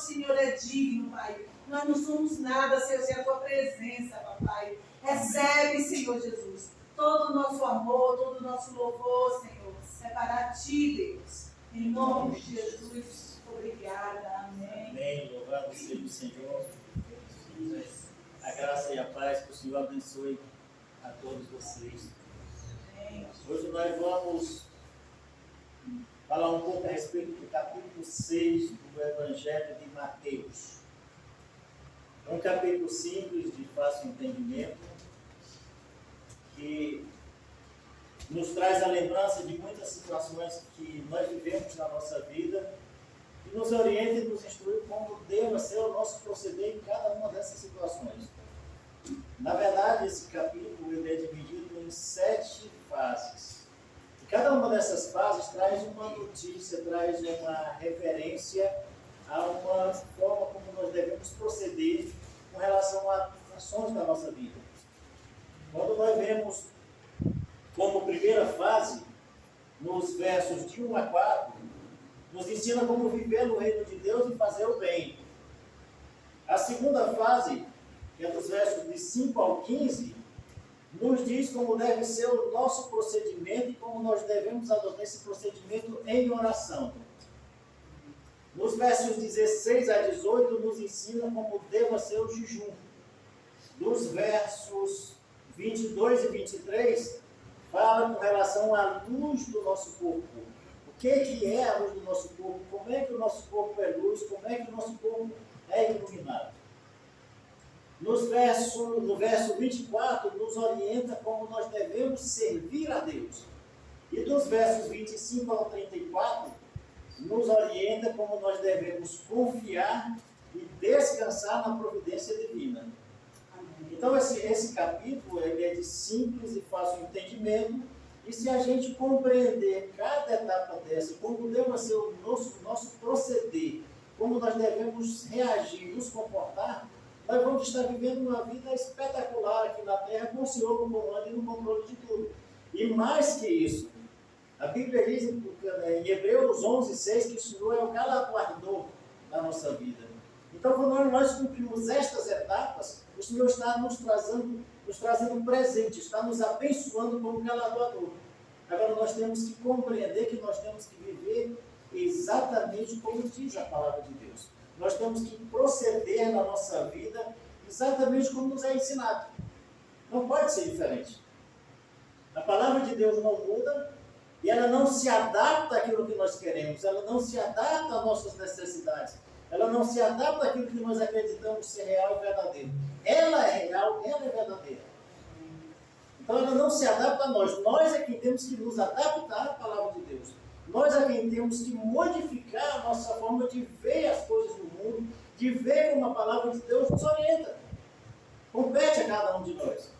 Senhor é digno, Pai. Nós não somos nada, Senhor, sem a Tua presença, Papai. Recebe, Senhor Jesus, todo o nosso amor, todo o nosso louvor, Senhor. É para Ti, Deus. Em nome de Jesus, obrigada. Amém. Amém. Louvado seja o Senhor. A graça e a paz que o Senhor abençoe a todos vocês. Amém. Hoje nós vamos falar um pouco a respeito do capítulo 6 do Evangelho de Mateus. É um capítulo simples, de fácil entendimento, que nos traz a lembrança de muitas situações que nós vivemos na nossa vida e nos orienta e nos instrui como deva ser o nosso proceder em cada uma dessas situações. Na verdade, esse capítulo ele é dividido em 7 fases. E cada uma dessas fases traz uma notícia, traz uma referência a uma forma como nós devemos proceder com relação a ações da nossa vida. Quando nós vemos como primeira fase, nos versos de 1 a 4, nos ensina como viver no reino de Deus e fazer o bem. A segunda fase, que é dos versos de 5 ao 15, nos diz como deve ser o nosso procedimento e como nós devemos adotar esse procedimento em oração. Nos versos 16 a 18, nos ensina como deva ser o jejum. Dos versos 22 e 23, fala com relação à luz do nosso corpo. O que é a luz do nosso corpo? Como é que o nosso corpo é luz? Como é que o nosso corpo é iluminado? No verso 24, nos orienta como nós devemos servir a Deus. E dos versos 25 ao 34, nos orienta como nós devemos confiar e descansar na providência divina. Então, esse capítulo ele é de simples e fácil entendimento, e se a gente compreender cada etapa dessa, como deve ser o nosso proceder, como nós devemos reagir, nos comportar, nós vamos estar vivendo uma vida espetacular aqui na Terra, com o Senhor no comando e no controle de tudo. E mais que isso, a Bíblia diz em Hebreus 11:6 que o Senhor é o galardoador da nossa vida. Então, quando nós cumprimos estas etapas, o Senhor está nos trazendo um presente, está nos abençoando como galardoador. Agora, nós temos que compreender que nós temos que viver exatamente como diz a palavra de Deus. Nós temos que proceder na nossa vida exatamente como nos é ensinado. Não pode ser diferente. A palavra de Deus não muda e ela não se adapta àquilo que nós queremos, ela não se adapta às nossas necessidades, ela não se adapta àquilo que nós acreditamos ser real e verdadeiro. Ela é real, ela é verdadeira. Então ela não se adapta a nós. Nós é quem temos que nos adaptar à palavra de Deus. Nós é quem temos que modificar a nossa forma de ver as coisas do mundo, de ver como a palavra de Deus nos orienta. Compete a cada um de nós.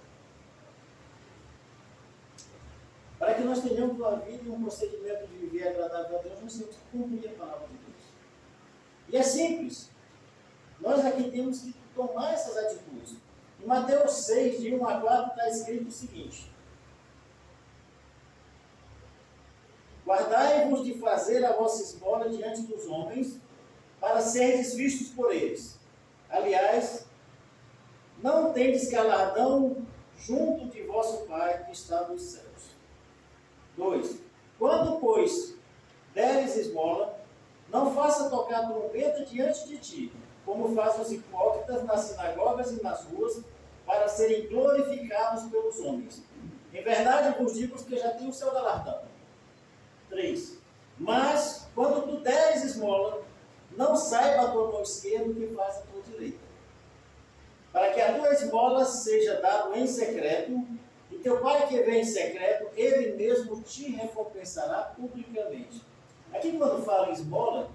Para que nós tenhamos uma vida e um procedimento de viver agradável a Deus, nós temos que cumprir a palavra de Deus. E é simples. Nós aqui temos que tomar essas atitudes. Em Mateus 6, de 1 a 4, está escrito o seguinte: guardai-vos de fazer a vossa esmola diante dos homens, para serdes vistos por eles. Aliás, não tendes galardão junto de vosso Pai que está nos céus. 2. Quando, pois, deres esmola, não faça tocar trombeta diante de ti, como fazem os hipócritas nas sinagogas e nas ruas, para serem glorificados pelos homens. Em verdade vos digo que já tem o seu galardão. 3. Mas, quando tu deres esmola, não saiba a tua mão esquerda o que faz a tua direita, para que a tua esmola seja dada em secreto, e teu Pai que vê em secreto, Ele mesmo te recompensará publicamente. Aqui quando fala em esmola,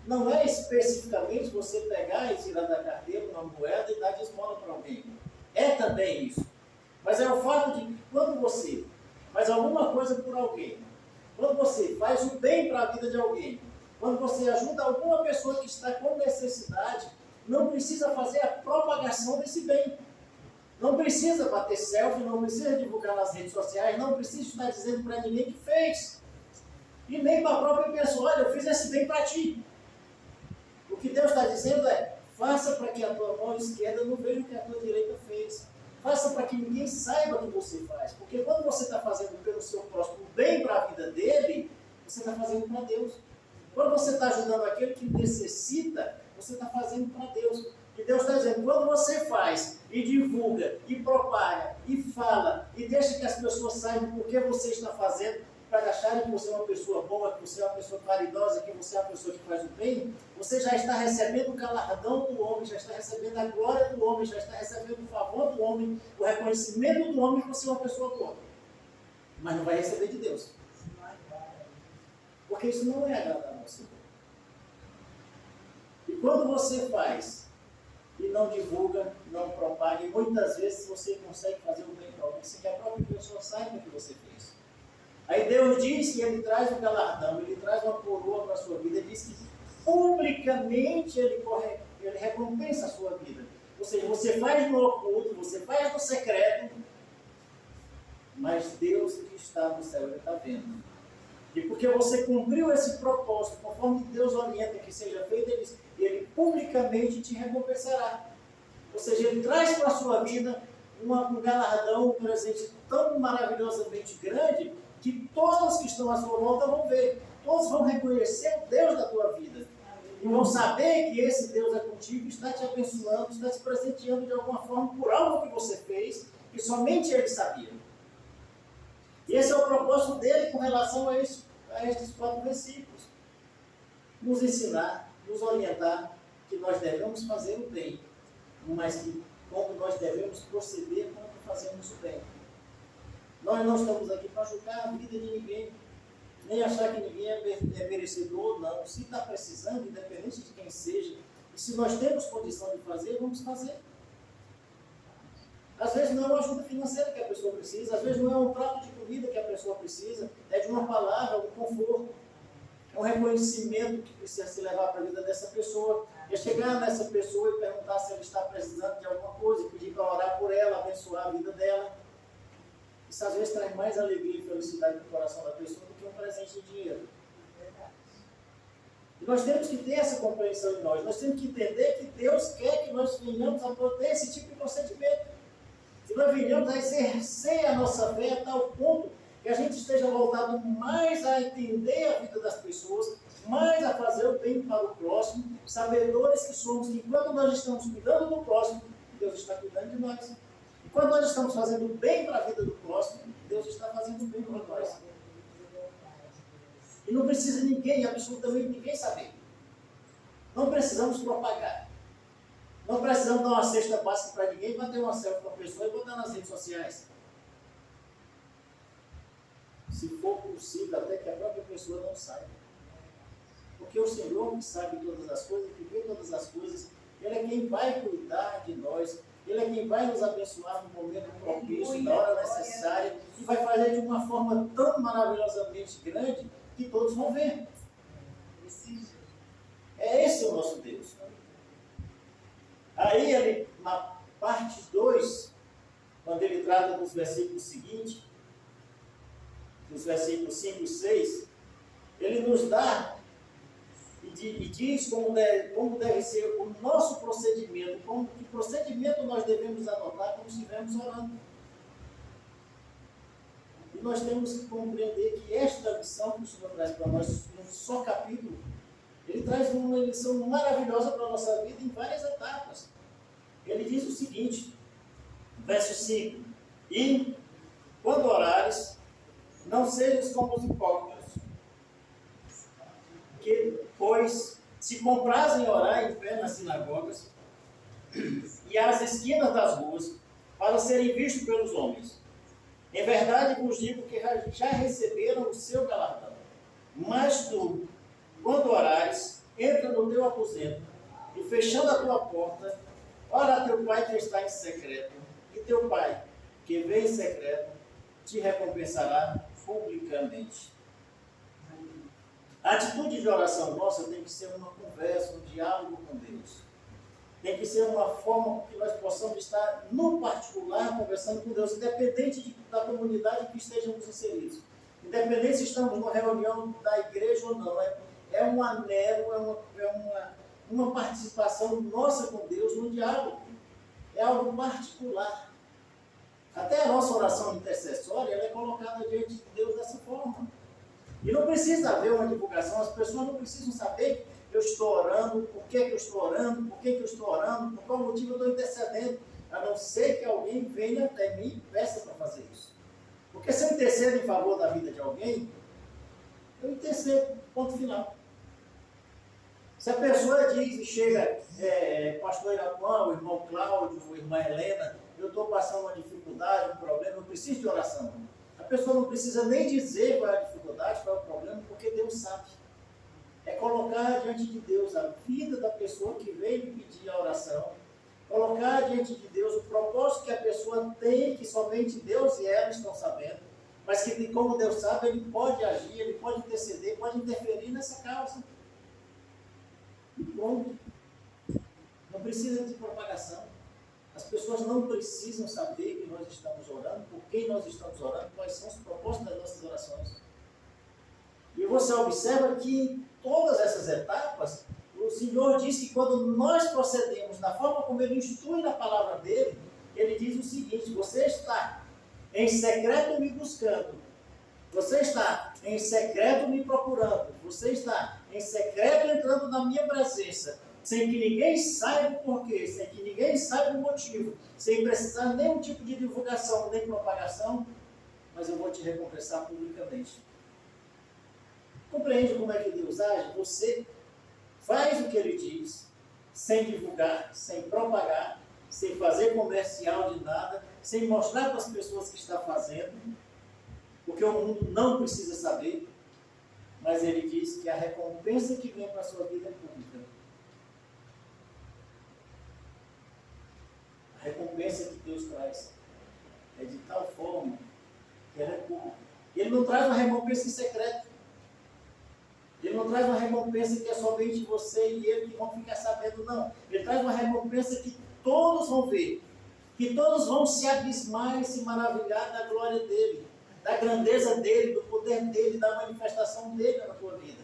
não é especificamente você pegar e tirar da carteira uma moeda e dar de esmola para alguém. É também isso. Mas é o fato de que quando você faz alguma coisa por alguém, quando você faz o bem para a vida de alguém, quando você ajuda alguma pessoa que está com necessidade, não precisa fazer a propagação desse bem. Não precisa bater selfie, não precisa divulgar nas redes sociais, não precisa estar dizendo para ninguém que fez. E nem para a própria pessoa: olha, eu fiz esse bem para ti. O que Deus está está dizendo é, faça para que a tua mão esquerda não veja o que a tua direita fez. Faça para que ninguém saiba o que você faz. Porque quando você está fazendo pelo seu próximo bem para a vida dele, você está fazendo para Deus. Quando você está ajudando aquele que necessita, você está fazendo para Deus. E Deus está dizendo, quando você faz, e divulga, e propaga, e fala, e deixa que as pessoas saibam por que você está fazendo, para acharem que você é uma pessoa boa, que você é uma pessoa caridosa, que você é uma pessoa que faz o bem, você já está recebendo o galardão do homem, já está recebendo a glória do homem, já está recebendo o favor do homem, o reconhecimento do homem que você é uma pessoa boa. Mas não vai receber de Deus. Porque isso não é agradável ao Senhor. E quando você faz e não divulga, não propaga, e muitas vezes você consegue fazer o bem para alguém, sem que a própria pessoa saiba o que você fez. Aí Deus diz que Ele traz um galardão, Ele traz uma coroa para a sua vida, Ele diz que publicamente Ele recompensa a sua vida. Ou seja, você faz no oculto, você faz no secreto, mas Deus que está no céu, Ele está vendo. E porque você cumpriu esse propósito, conforme Deus orienta que seja feito, Ele publicamente te recompensará. Ou seja, Ele traz para a sua vida um galardão, um presente tão maravilhosamente grande, que todos que estão à sua volta vão ver. Todos vão reconhecer o Deus da tua vida. E vão saber que esse Deus é contigo, está te abençoando, está te presenteando de alguma forma por algo que você fez, que somente Ele sabia. E esse é o propósito dele com relação a estes 4 versículos. Nos ensinar, nos orientar que nós devemos fazer o bem, mas que como nós devemos proceder quando fazemos o bem. Nós não estamos aqui para julgar a vida de ninguém, nem achar que ninguém é merecedor, não. Se está precisando, independente de quem seja, e se nós temos condição de fazer, vamos fazer. Às vezes não é uma ajuda financeira que a pessoa precisa, às vezes não é um prato de comida que a pessoa precisa, é de uma palavra, um conforto, é um reconhecimento que precisa se levar para a vida dessa pessoa, é chegar nessa pessoa e perguntar se ela está precisando de alguma coisa, pedir para orar por ela, abençoar a vida dela. Isso às vezes traz mais alegria e felicidade no coração da pessoa do que um presente de dinheiro. E nós temos que ter essa compreensão em nós temos que entender que Deus quer que nós venhamos a ter esse tipo de procedimento. Que nós venhamos a exercer a nossa fé a tal ponto que a gente esteja voltado mais a entender a vida das pessoas, mais a fazer o bem para o próximo, sabedores que somos, que enquanto nós estamos cuidando do próximo, Deus está cuidando de nós. E quando nós estamos fazendo o bem para a vida do próximo, Deus está fazendo o bem para nós. E não precisa ninguém, absolutamente ninguém saber. Não precisamos propagar. Não precisamos dar uma cesta básica para ninguém, bater uma selfie com a pessoa e botar nas redes sociais. Se for possível, até que a própria pessoa não saiba. Porque o Senhor que sabe todas as coisas, que vê todas as coisas, Ele é quem vai cuidar de nós, Ele é quem vai nos abençoar no momento propício, na hora necessária, e vai fazer de uma forma tão maravilhosamente grande que todos vão ver. É esse o nosso Deus. Aí, ele, na parte 2, quando ele trata dos versículos seguintes, dos versículos 5 e 6, ele nos dá e diz como deve ser o nosso procedimento, que procedimento nós devemos adotar quando estivermos orando. E nós temos que compreender que esta lição que o Senhor traz para nós, num só capítulo, ele traz uma lição maravilhosa para a nossa vida em várias etapas. Ele diz o seguinte, verso 5, e quando orares, não sejas como os hipócritas, que, pois, se comprazem orar em pé nas sinagogas e às esquinas das ruas, para serem vistos pelos homens. Em verdade vos digo que já receberam o seu galardão. Mas tu, quando orares, entra no teu aposento e, fechando a tua porta, ora a teu Pai que está em secreto, e teu Pai, que vê em secreto, te recompensará publicamente. A atitude de oração nossa tem que ser uma conversa, um diálogo com Deus. Tem que ser uma forma que nós possamos estar, no particular, conversando com Deus, independente da comunidade que estejamos inseridos. Independente se estamos numa reunião da igreja ou não. É um anelo, uma participação nossa com Deus no diálogo. É algo particular. Até a nossa oração intercessória ela é colocada diante de Deus dessa forma. E não precisa haver uma divulgação, as pessoas não precisam saber que eu estou orando, por que eu estou orando, por que eu estou orando, por qual motivo eu estou intercedendo, a não ser que alguém venha até mim e peça para fazer isso. Porque se eu intercedo em favor da vida de alguém, eu intercedo, ponto final. Se a pessoa diz e chega, pastor Irapuã, o irmão Cláudio, a irmã Helena, eu estou passando uma dificuldade, um problema, eu preciso de oração. A pessoa não precisa nem dizer qual é a dificuldade, qual é o problema, porque Deus sabe. É colocar diante de Deus a vida da pessoa que veio me pedir a oração, colocar diante de Deus o propósito que a pessoa tem, que somente Deus e ela estão sabendo, mas que como Deus sabe, Ele pode agir, Ele pode interceder, pode interferir nessa causa. E pronto. Não precisa de propagação. As pessoas não precisam saber que nós estamos orando, por quem nós estamos orando, quais são os propósitos das nossas orações. E você observa que em todas essas etapas, o Senhor diz que quando nós procedemos da forma como Ele instrui na palavra dEle, Ele diz o seguinte: você está em secreto me buscando, você está em secreto me procurando, você está em secreto entrando na minha presença, sem que ninguém saiba o porquê, sem que ninguém saiba o motivo, sem precisar nenhum tipo de divulgação, nem propagação, mas eu vou te recompensar publicamente. Compreende como é que Deus age? Você faz o que Ele diz, sem divulgar, sem propagar, sem fazer comercial de nada, sem mostrar para as pessoas que está fazendo, porque o mundo não precisa saber, mas Ele diz que a recompensa que vem para a sua vida é pública. A recompensa que Deus traz é de tal forma que ela é pública. Ele não traz uma recompensa em secreto. Ele não traz uma recompensa que é somente você e ele que vão ficar sabendo, não. Ele traz uma recompensa que todos vão ver, que todos vão se abismar e se maravilhar da glória dele, da grandeza dele, do poder dele, da manifestação dele na tua vida.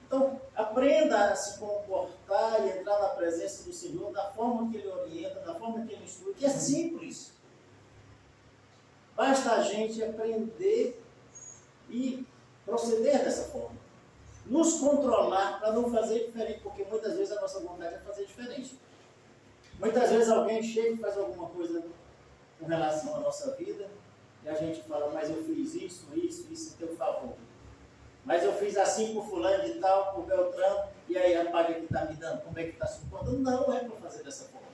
Então, aprenda a se comportar e entrar na presença do Senhor da forma que Ele orienta, da forma que Ele instrui, que é simples. Basta a gente aprender e proceder dessa forma. Nos controlar para não fazer diferente, porque muitas vezes a nossa vontade é fazer diferente. Muitas vezes alguém chega e faz alguma coisa com relação à nossa vida, e a gente fala, mas eu fiz isso em teu favor. Mas eu fiz assim por fulano de tal, por Beltrano, e aí a paga que está me dando, como é que está suportando? Não é para fazer dessa forma.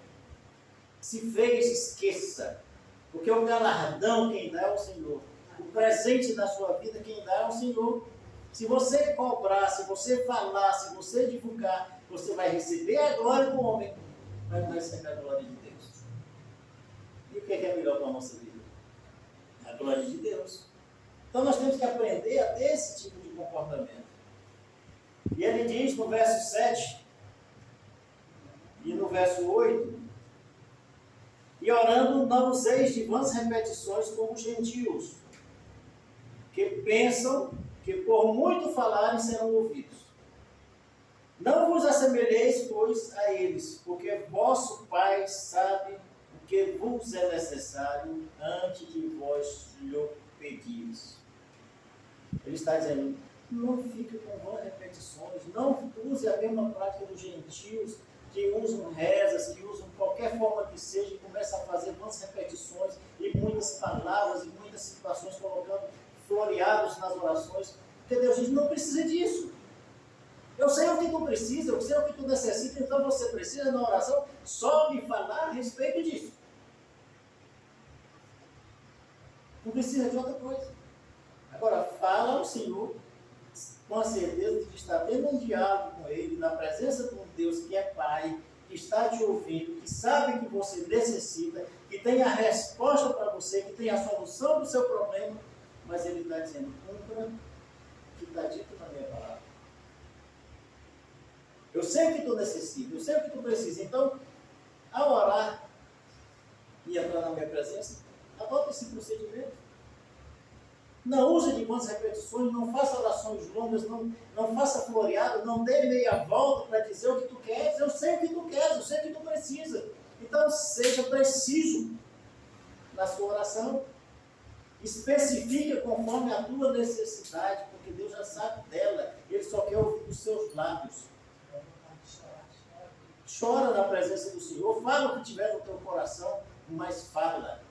Se fez, esqueça. Porque o galardão quem dá é o Senhor. O presente da sua vida quem dá é o Senhor. Se você cobrar, se você falar, se você divulgar, você vai receber a glória do homem, mas não vai receber a glória de Deus. E o que é melhor para a nossa vida? A glória de Deus. Então nós temos que aprender a ter esse tipo de comportamento. E ele diz no verso 7 e no verso 8, e orando não useis de vãs repetições como os gentios, que pensam que por muito falarem serão ouvidos. Não vos assemelheis, pois, a eles, porque vosso Pai sabe o que vos é necessário antes de vós lhe pedires. Ele está dizendo, não fique com vãs repetições, não use a mesma prática dos gentios, que usam rezas, que usam qualquer forma que seja, e começam a fazer vãs repetições, e muitas palavras, e muitas situações, colocando floreados nas orações, porque Deus diz, não precisa disso. Eu sei o que tu precisa, eu sei o que tu necessita, então você precisa na oração só me falar a respeito disso. Não precisa de outra coisa. Agora, fala ao Senhor com a certeza de que está tendo um diálogo com Ele, na presença de um Deus que é Pai, que está te ouvindo, que sabe que você necessita, que tem a resposta para você, que tem a solução do seu problema, mas Ele está dizendo, cumpra o que está dito na minha palavra. Eu sei o que tu necessita, eu sei o que tu precisa, então, ao orar e entrar na minha presença, adota esse procedimento. Não use de vãs repetições, não faça orações longas, não faça floreado, não dê meia volta para dizer o que tu queres. Eu sei o que tu queres, eu sei o que tu precisa. Então seja preciso na sua oração. Especifica conforme a tua necessidade, porque Deus já sabe dela. Ele só quer ouvir dos seus lábios. Chora na presença do Senhor, fala o que tiver no teu coração, mas fala.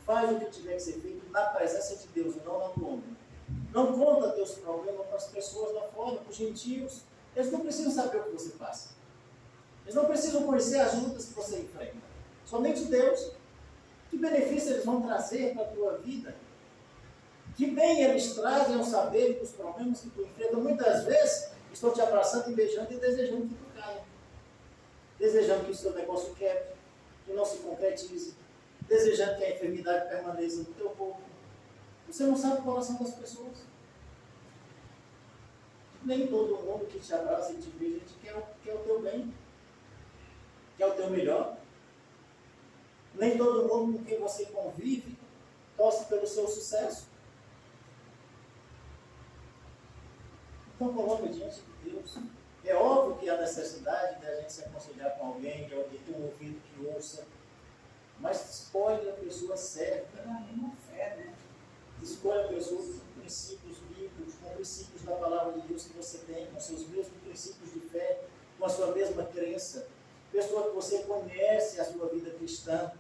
Faz o que tiver que ser feito na presença de Deus, e não na tua homem. Não conta teus problemas para as pessoas lá fora, para os gentios. Eles não precisam saber o que você passa. Eles não precisam conhecer as lutas que você enfrenta. Somente Deus. Que benefício eles vão trazer para a tua vida? Que bem eles trazem ao saber dos problemas que tu enfrenta. Muitas vezes estão te abraçando e beijando e desejando que tu caia. Desejando que o seu negócio quebre, que não se concretize. Desejando que a enfermidade permaneça no teu corpo. Você não sabe o coração das pessoas. Nem todo mundo que te abraça e te beija quer o teu bem. Quer o teu melhor. Nem todo mundo com quem você convive torce pelo seu sucesso. Então coloca diante de Deus. É óbvio que há necessidade de a gente se aconselhar com alguém, de alguém ter um ouvido que ouça. Mas escolhe a pessoa certa. Escolhe a pessoa com princípios bíblicos, com princípios da palavra de Deus que você tem, com seus mesmos princípios de fé, com a sua mesma crença. Pessoa que você conhece a sua vida cristã.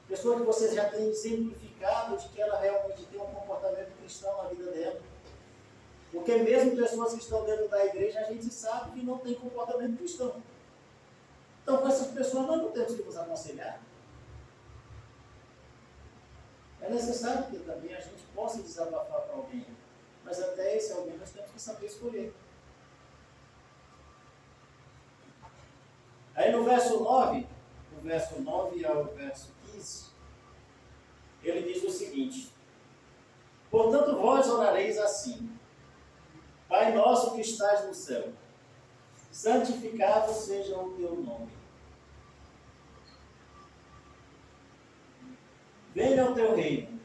Pessoa que você já tem exemplificado de que ela realmente tem um comportamento cristão na vida dela. Porque mesmo pessoas que estão dentro da igreja, a gente sabe que não tem comportamento cristão. Então, com essas pessoas, nós não temos que nos aconselhar. É necessário que também a gente possa desabafar para alguém. Mas até esse alguém nós temos que saber escolher. Aí no verso 9, do verso 9 ao verso 15, ele diz o seguinte: portanto vós orareis assim: Pai nosso que estás no céu, santificado seja o teu nome. Venha o teu reino.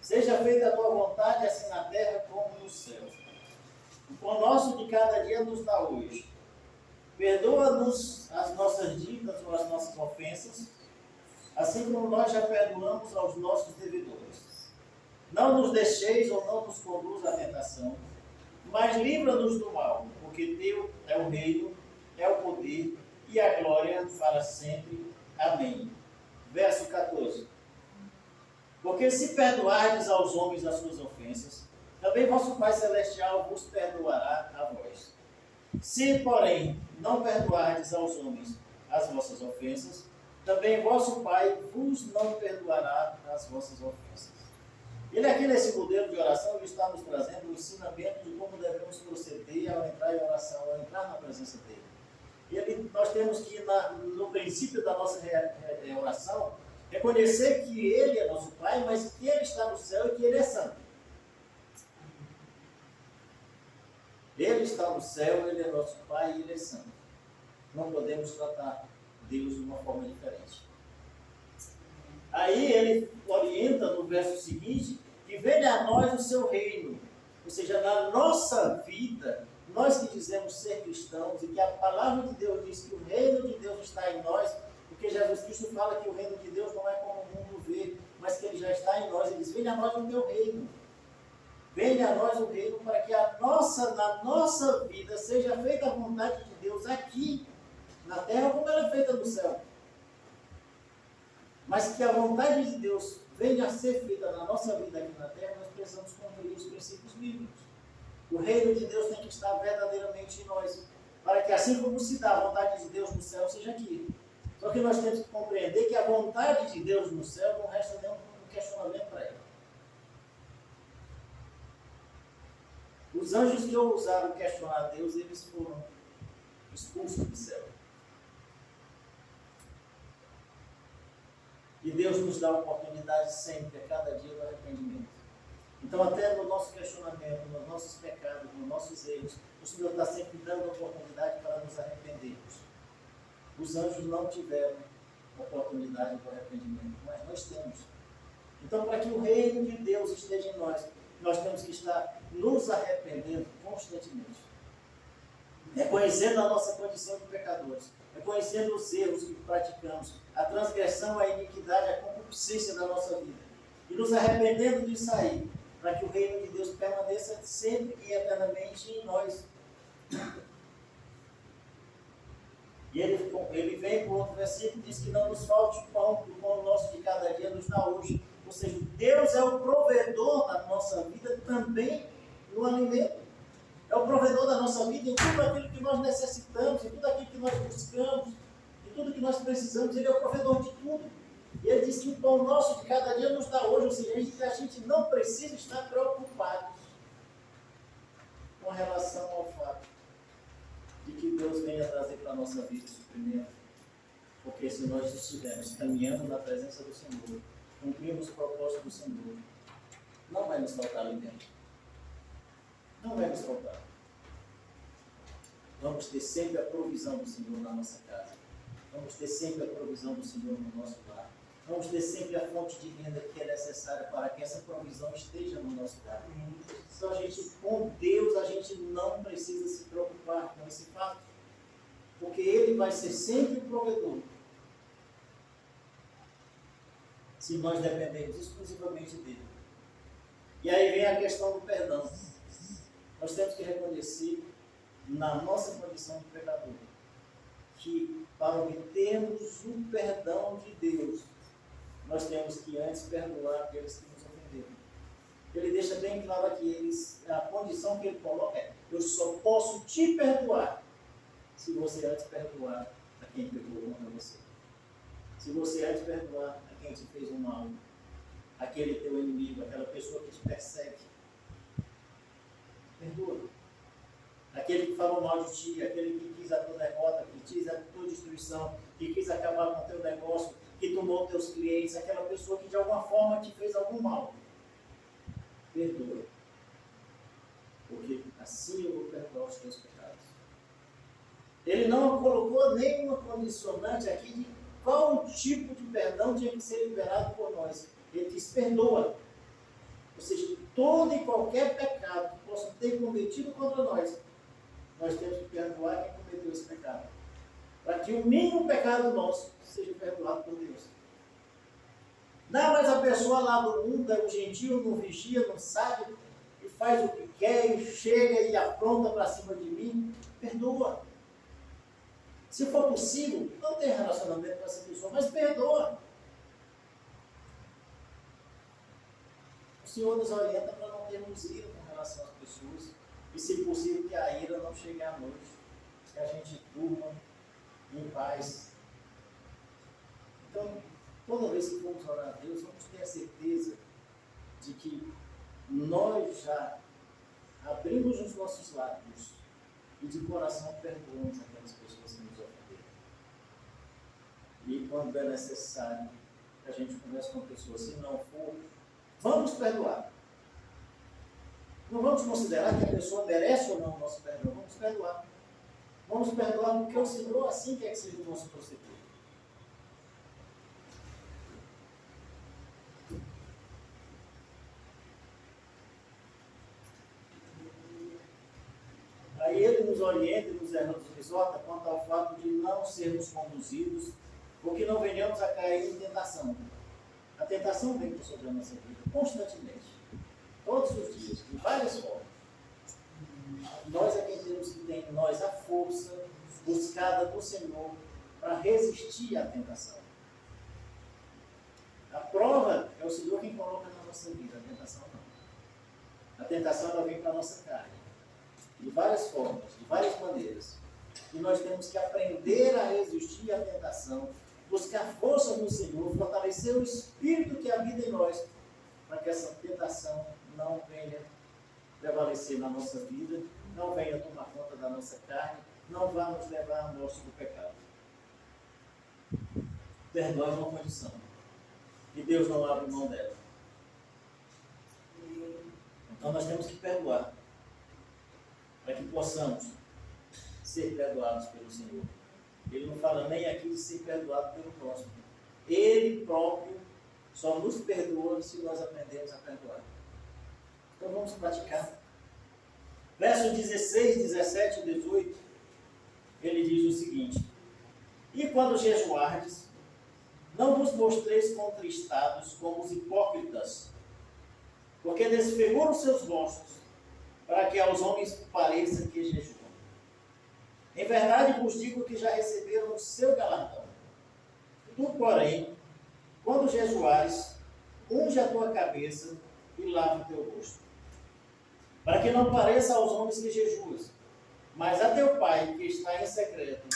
Seja feita a tua vontade, assim na terra como no céu. O pão nosso de cada dia nos dá hoje. Perdoa-nos as nossas dívidas ou as nossas ofensas, assim como nós já perdoamos aos nossos devedores. Não nos deixeis ou não nos conduza à tentação, mas livra-nos do mal, porque teu é o reino, é o poder e a glória para sempre. Amém. Verso 14. Porque se perdoardes aos homens as suas ofensas, também vosso Pai Celestial vos perdoará a vós. Se, porém, não perdoardes aos homens as vossas ofensas, também vosso Pai vos não perdoará as vossas ofensas. Ele aqui nesse modelo de oração, ele está nos trazendo o ensinamento de como devemos proceder ao entrar em oração, ao entrar na presença dele. Nós temos que, no princípio da nossa oração, reconhecer que Ele é nosso Pai, mas que Ele está no céu e que Ele é santo. Ele está no céu, Ele é nosso Pai e Ele é santo. Não podemos tratar Deus de uma forma diferente. Aí ele orienta no verso seguinte, que venha a nós o seu reino. Ou seja, na nossa vida, nós que dizemos ser cristãos, e que a palavra de Deus diz que o reino de Deus está em nós, porque Jesus Cristo fala que o reino de Deus não é como o mundo vê, mas que ele já está em nós. Ele diz: venha a nós o teu reino. Venha a nós o reino para que na nossa vida seja feita a vontade de Deus aqui, na terra, como ela é feita no céu. Mas que a vontade de Deus venha a ser feita na nossa vida aqui na terra, nós precisamos cumprir os princípios bíblicos. O reino de Deus tem que estar verdadeiramente em nós, para que assim como se dá a vontade de Deus no céu, seja aqui. Só que nós temos que compreender que a vontade de Deus no céu não resta nenhum questionamento para ela. Os anjos que ousaram questionar Deus, eles foram expulsos do céu. E Deus nos dá a oportunidade sempre, a cada dia, do arrependimento. Então, até no nosso questionamento, nos nossos pecados, nos nossos erros, o Senhor está sempre dando a oportunidade para nos arrependermos. Os anjos não tiveram oportunidade de arrependimento, mas nós temos. Então, para que o reino de Deus esteja em nós, nós temos que estar nos arrependendo constantemente. Reconhecendo a nossa condição de pecadores, reconhecendo os erros que praticamos, a transgressão, a iniquidade, a concupiscência da nossa vida. E nos arrependendo de sair, para que o reino de Deus permaneça sempre e eternamente em nós. E ele vem para o outro versículo e diz que não nos falte o pão, que o pão nosso de cada dia nos dá hoje. Ou seja, Deus é o provedor da nossa vida também no alimento. É o provedor da nossa vida em tudo aquilo que nós necessitamos, em tudo aquilo que nós buscamos, em tudo que nós precisamos. Ele é o provedor de tudo. E ele diz que o pão nosso de cada dia nos dá hoje. Ou seja, a gente não precisa estar preocupado com relação ao fato de que Deus venha trazer para a nossa vida o suprimento. Porque se nós estivermos caminhando na presença do Senhor, cumprimos o propósito do Senhor, não vai nos faltar alimento. Não vai nos faltar. Vamos ter sempre a provisão do Senhor na nossa casa. Vamos ter sempre a provisão do Senhor no nosso lar. Vamos ter sempre a fonte de renda que é necessária para que essa provisão esteja no nosso lar. Então, com Deus, a gente não precisa se preocupar com esse fato. Porque Ele vai ser sempre o provedor. Se nós dependemos exclusivamente dEle. E aí vem a questão do perdão. Nós temos que reconhecer, na nossa condição de pecador, que para obtermos o perdão de Deus, nós temos que antes perdoar aqueles que nos ofenderam. Ele deixa bem claro aqui, a condição que ele coloca é: eu só posso te perdoar se você antes perdoar a quem pecou contra você. Se você antes perdoar a quem te fez um mal, aquele teu inimigo, aquela pessoa que te persegue. Perdoa. Aquele que falou mal de ti, aquele que quis a tua derrota, que quis a tua destruição, que quis acabar com o teu negócio, que tomou teus clientes, aquela pessoa que de alguma forma te fez algum mal. Perdoa. Porque assim eu vou perdoar os teus pecados. Ele não colocou nenhuma condicionante aqui de qual tipo de perdão tinha que ser liberado por nós. Ele diz: perdoa. Ou seja, todo e qualquer pecado que possa ter cometido contra nós, nós temos que perdoar quem cometeu esse pecado. Para que o mínimo pecado nosso seja perdoado por Deus. Não, mas a pessoa lá do mundo é um gentil, não vigia, não sabe, e faz o que quer, e chega e apronta para cima de mim. Perdoa. Se for possível, não tenha relacionamento com essa pessoa, mas perdoa. O Senhor nos orienta para não termos ira com relação às pessoas, e se possível que a ira não chegue à noite, que a gente durma em paz. Então, toda vez que formos orar a Deus, vamos ter a certeza de que nós já abrimos os nossos lábios e de coração perdoamos aquelas pessoas que nos ofenderam. E quando é necessário que a gente converse com a pessoa, se não for, vamos perdoar. Não vamos considerar que a pessoa merece ou não o nosso perdão. Vamos perdoar. Vamos perdoar porque o Senhor assim quer que seja o nosso proceder. Aí ele nos orienta e nos exorta quanto ao fato de não sermos conduzidos ou que não venhamos a cair em tentação. A tentação vem sobre a nossa vida constantemente, todos os dias, de várias formas. Nós é quem temos que ter em nós a força buscada do Senhor para resistir à tentação. A prova é o Senhor quem coloca na nossa vida, a tentação não. A tentação ela vem para a nossa carne, de várias formas, de várias maneiras. E nós temos que aprender a resistir à tentação, buscar força no Senhor, fortalecer o Espírito que habita em nós, para que essa tentação não venha prevalecer na nossa vida, não venha tomar conta da nossa carne, não vá nos levar à morte do pecado. Perdoar é uma condição, e Deus não abre mão dela. Então nós temos que perdoar, para que possamos ser perdoados pelo Senhor. Ele não fala nem aqui de ser perdoado pelo próximo. Ele próprio só nos perdoa se nós aprendemos a perdoar. Então vamos praticar. Versos 16, 17 e 18, ele diz o seguinte: e quando jejuardes, não vos mostreis contristados como os hipócritas, porque desfiguram seus rostos, para que aos homens pareça que jejuam. Em verdade vos digo que já receberam o seu galardão. Tu, porém, quando jejuares, unge a tua cabeça e lava o teu rosto, para que não pareça aos homens que jejuas, mas a teu Pai que está em secreto,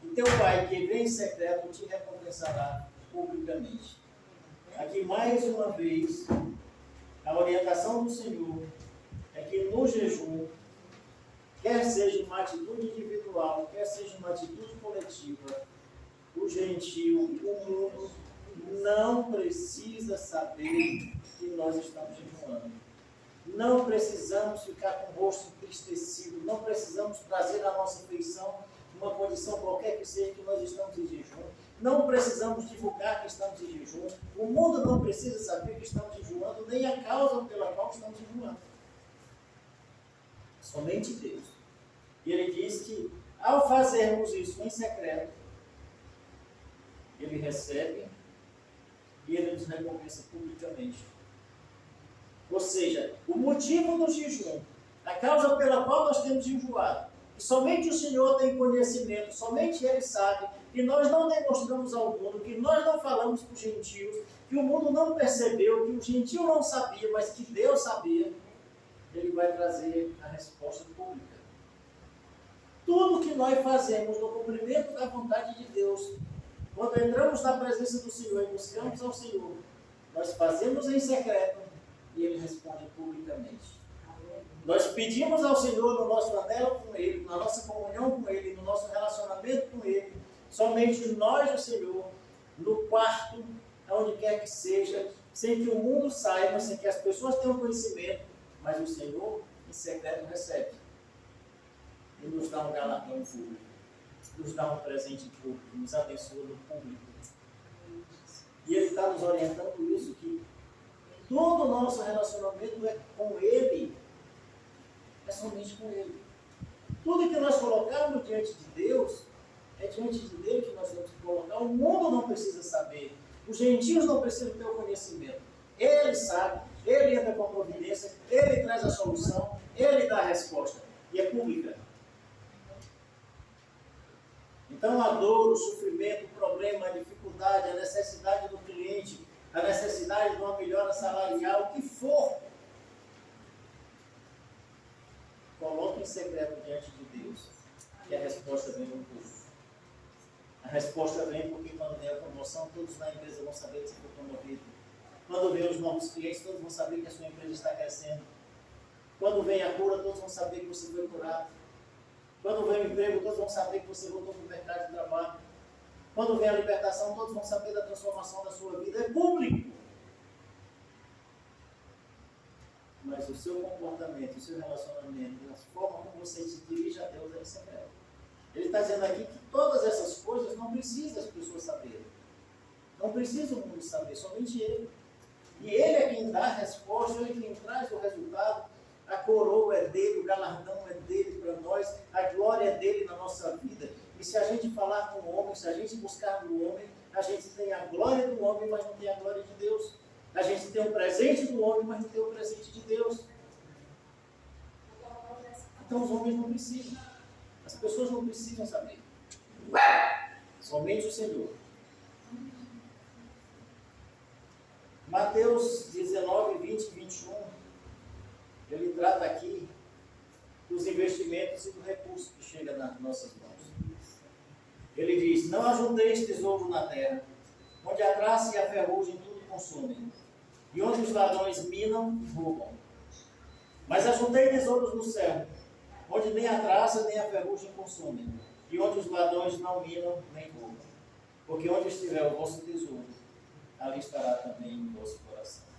e teu Pai que vem em secreto te recompensará publicamente. Aqui mais uma vez, a orientação do Senhor é que no jejum, quer seja uma atitude individual, quer seja uma atitude coletiva, o gentio, o mundo, não precisa saber que nós estamos jejuando. Não precisamos ficar com o rosto entristecido, não precisamos trazer à nossa feição uma condição qualquer que seja que nós estamos em jejum. Não precisamos divulgar que estamos em jejum. O mundo não precisa saber que estamos jejuando, nem a causa pela qual estamos jejuando. Somente Deus. E ele diz que, ao fazermos isso em secreto, ele recebe e ele nos recompensa publicamente. Ou seja, o motivo do jejum, a causa pela qual nós temos jejuado, que somente o Senhor tem conhecimento, somente Ele sabe, que nós não demonstramos ao mundo, que nós não falamos para os gentios, que o mundo não percebeu, que o gentio não sabia, mas que Deus sabia, Ele vai trazer a resposta pública. Tudo que nós fazemos no cumprimento da vontade de Deus, quando entramos na presença do Senhor e buscamos ao Senhor, nós fazemos em secreto e Ele responde publicamente. Nós pedimos ao Senhor no nosso anelo com Ele, na nossa comunhão com Ele, no nosso relacionamento com Ele, somente nós e o Senhor, no quarto, aonde quer que seja, sem que o mundo saiba, sem que as pessoas tenham conhecimento, mas o Senhor em secreto recebe e nos dá um galardão público, nos dá um presente público, nos abençoa no público. E Ele está nos orientando isso, que todo o nosso relacionamento é com Ele, é somente com Ele. Tudo que nós colocarmos diante de Deus, é diante de Deus que nós temos que colocar. O mundo não precisa saber, os gentios não precisam ter o conhecimento. Ele sabe, Ele entra com a providência, Ele traz a solução, Ele dá a resposta, e é pública. Então a dor, o sofrimento, o problema, a dificuldade, a necessidade do cliente, a necessidade de uma melhora salarial, o que for, coloque em secreto diante de Deus, que a resposta vem no público. A resposta vem porque quando vem a promoção, todos na empresa vão saber que você foi promovido. Quando vem os novos clientes, todos vão saber que a sua empresa está crescendo. Quando vem a cura, todos vão saber que você foi curado. Quando vem o emprego, todos vão saber que você voltou para o mercado de trabalho. Quando vem a libertação, todos vão saber da transformação da sua vida. É público. Mas o seu comportamento, o seu relacionamento, a forma como você se dirige a Deus é secreto. Ele está dizendo aqui que todas essas coisas não precisam as pessoas saberem. Não precisa o mundo saber, somente Ele. E Ele é quem dá a resposta, Ele é quem traz o resultado. A coroa é dele, o galardão é dele para nós, a glória é dele na nossa vida. E se a gente falar com o homem, se a gente buscar no homem, a gente tem a glória do homem, mas não tem a glória de Deus. A gente tem o presente do homem, mas não tem o presente de Deus. Então os homens não precisam. As pessoas não precisam saber. Somente o Senhor. Mateus 19, 20 e 21, ele trata aqui dos investimentos e do recurso que chega nas nossas mãos. Ele diz: não ajunteis tesouro na terra, onde a traça e a ferrugem tudo consumem, e onde os ladrões minam e roubam. Mas ajuntei tesouros no céu, onde nem a traça nem a ferrugem consumem, e onde os ladrões não minam nem roubam. Porque onde estiver o vosso tesouro, ali estará também o vosso coração.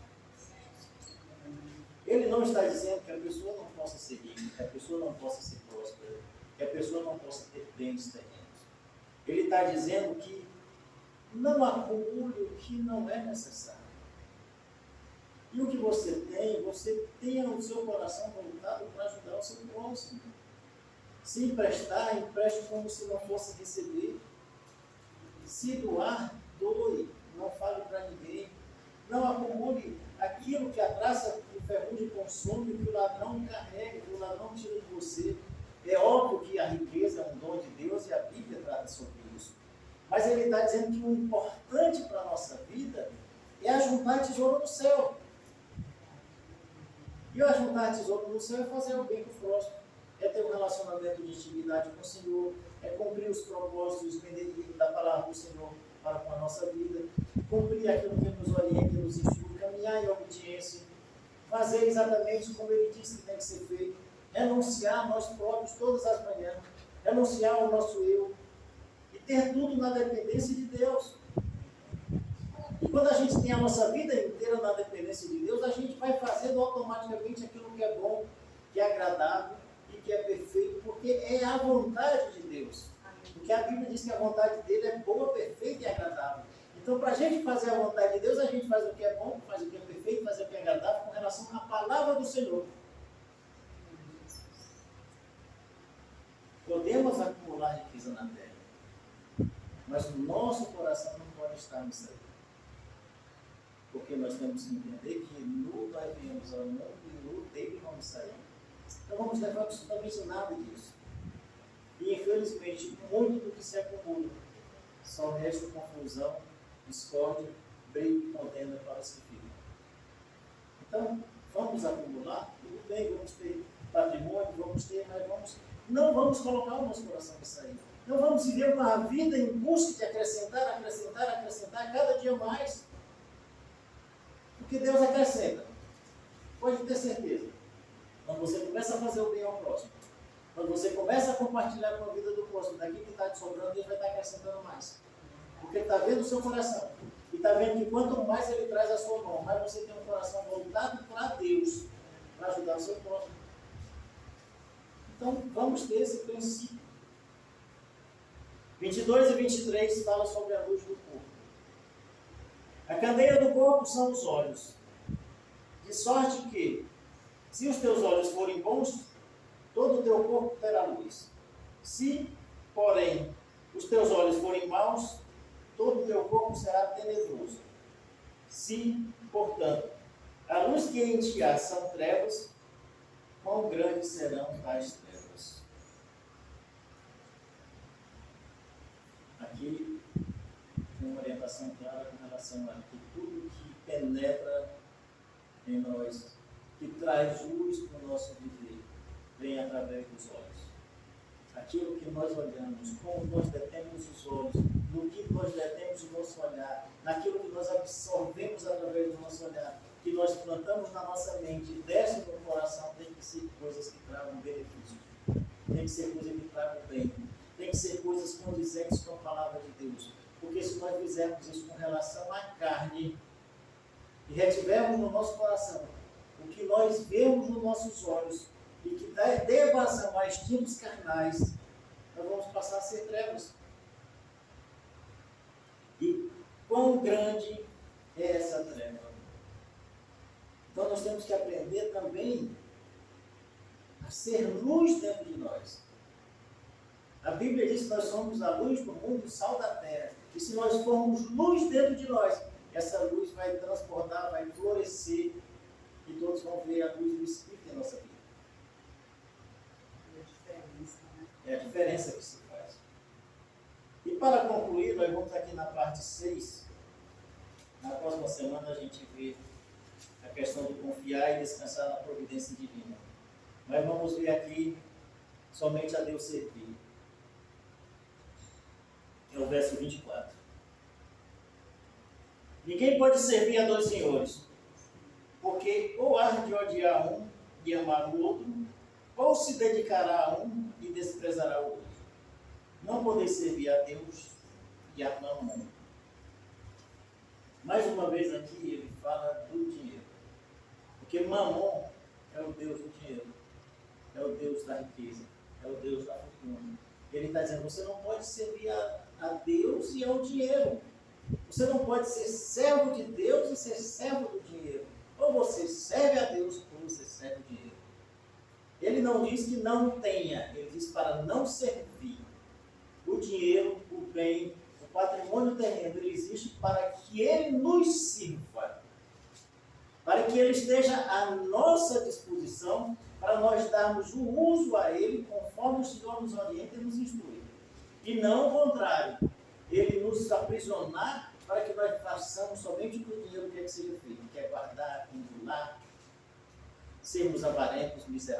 Ele não está dizendo que a pessoa não possa ser rica, que a pessoa não possa ser próspera, que a pessoa não possa ter bens terrenos. Ele está dizendo que não acumule o que não é necessário. E o que você tenha o seu coração voltado para ajudar o seu próximo. Se emprestar, empreste como se não fosse receber. Se doar, doe. Não fale para ninguém. Não acumule aquilo que a traça e o ferrugem consome, que o ladrão carrega, que o ladrão tira de você. É óbvio que a riqueza é um dom de Deus e a Bíblia trata sobre isso. Mas ele está dizendo que o importante para a nossa vida é ajuntar tesouro no céu. E o ajuntar tesouro no céu é fazer o bem para o próximo. É ter um relacionamento de intimidade com o Senhor. É cumprir os propósitos da palavra do Senhor para com a nossa vida. Cumprir aquilo que nos orienta e nos instrui. Caminhar em obediência. Fazer exatamente como ele disse que tem que ser feito. Renunciar a nós próprios todas as manhãs. Renunciar ao nosso eu. E ter tudo na dependência de Deus. E quando a gente tem a nossa vida inteira na dependência de Deus, a gente vai fazendo automaticamente aquilo que é bom, que é agradável e que é perfeito, porque é a vontade de Deus. Porque a Bíblia diz que a vontade dele é boa, perfeita e agradável. Então, para a gente fazer a vontade de Deus, a gente faz o que é bom, faz o que é perfeito, faz o que é agradável com relação à palavra do Senhor. Podemos acumular riqueza na terra, mas o nosso coração não pode estar nisso aí. Porque nós temos que entender que nu nós viemos ao mundo e nu dele vamos sair. Não vamos levar absolutamente nada disso. E infelizmente, muito do que se acumula só resta confusão, discórdia, briga e contenda para os que ficam. Então, vamos acumular, tudo bem, vamos ter patrimônio, vamos ter, mas não vamos colocar o nosso coração nisso aí. Não vamos viver uma vida em busca de acrescentar cada dia mais. Porque Deus acrescenta. Pode ter certeza. Quando você começa a fazer o bem ao próximo, quando você começa a compartilhar com a vida do próximo, daqui que está te sobrando, Deus vai estar acrescentando mais. Porque Ele está vendo o seu coração. E está vendo que quanto mais Ele traz a sua mão, mais você tem um coração voltado para Deus, para ajudar o seu próximo. Então, vamos ter esse princípio. 22 e 23 fala sobre a luz do corpo. A candeia do corpo são os olhos. De sorte que, se os teus olhos forem bons, todo o teu corpo terá luz. Se, porém, os teus olhos forem maus, todo o teu corpo será tenebroso. Se, portanto, a luz que em ti há são trevas, quão grandes serão tais trevas? Aqui tem uma orientação clara com relação a que tudo que penetra em nós, que traz luz para o nosso viver, vem através dos olhos. Aquilo que nós olhamos, como nós detemos os olhos, no que nós detemos o nosso olhar, naquilo que nós absorvemos através do nosso olhar, que nós plantamos na nossa mente e desce no coração, tem que ser coisas que tragam benefício, tem que ser coisas que tragam bem, tem que ser coisas condizentes com a palavra de Deus. Porque se nós fizermos isso com relação à carne e retivermos no nosso coração o que nós vemos nos nossos olhos e que dê vazão a instintos carnais, nós vamos passar a ser trevas. E quão grande é essa treva? Então nós temos que aprender também a ser luz dentro de nós. A Bíblia diz que nós somos a luz do mundo, o sal da terra. E se nós formos luz dentro de nós, essa luz vai transbordar, vai florescer e todos vão ver a luz do Espírito em nossa vida. É a diferença, né? É a diferença que se faz. E para concluir, nós vamos aqui na parte 6. Na próxima semana a gente vê a questão de confiar e descansar na providência divina. Mas vamos ver aqui somente a Deus servir. É o verso 24. Ninguém pode servir a dois senhores, porque ou há de odiar um e amar o outro, ou se dedicará a um e desprezará o outro. Não podeis servir a Deus e a Mamon. Mais uma vez aqui ele fala do dinheiro. Porque Mamon é o Deus do dinheiro, é o Deus da riqueza, é o Deus da fortuna. Ele está dizendo, você não pode servir a Deus e ao dinheiro. Você não pode ser servo de Deus e ser servo do dinheiro. Ou ou você serve a Deus ou você serve o dinheiro. Ele não diz que não tenha, ele diz para não servir. O dinheiro, o bem, o patrimônio terreno, ele existe para que ele nos sirva, para que ele esteja à nossa disposição, para nós darmos o uso a ele conforme o Senhor nos orienta e nos instrui. E não o contrário, ele nos aprisionar para que nós façamos somente o que o dinheiro quer que seja feito, que é guardar, acumular, sermos avarentos, miseráveis.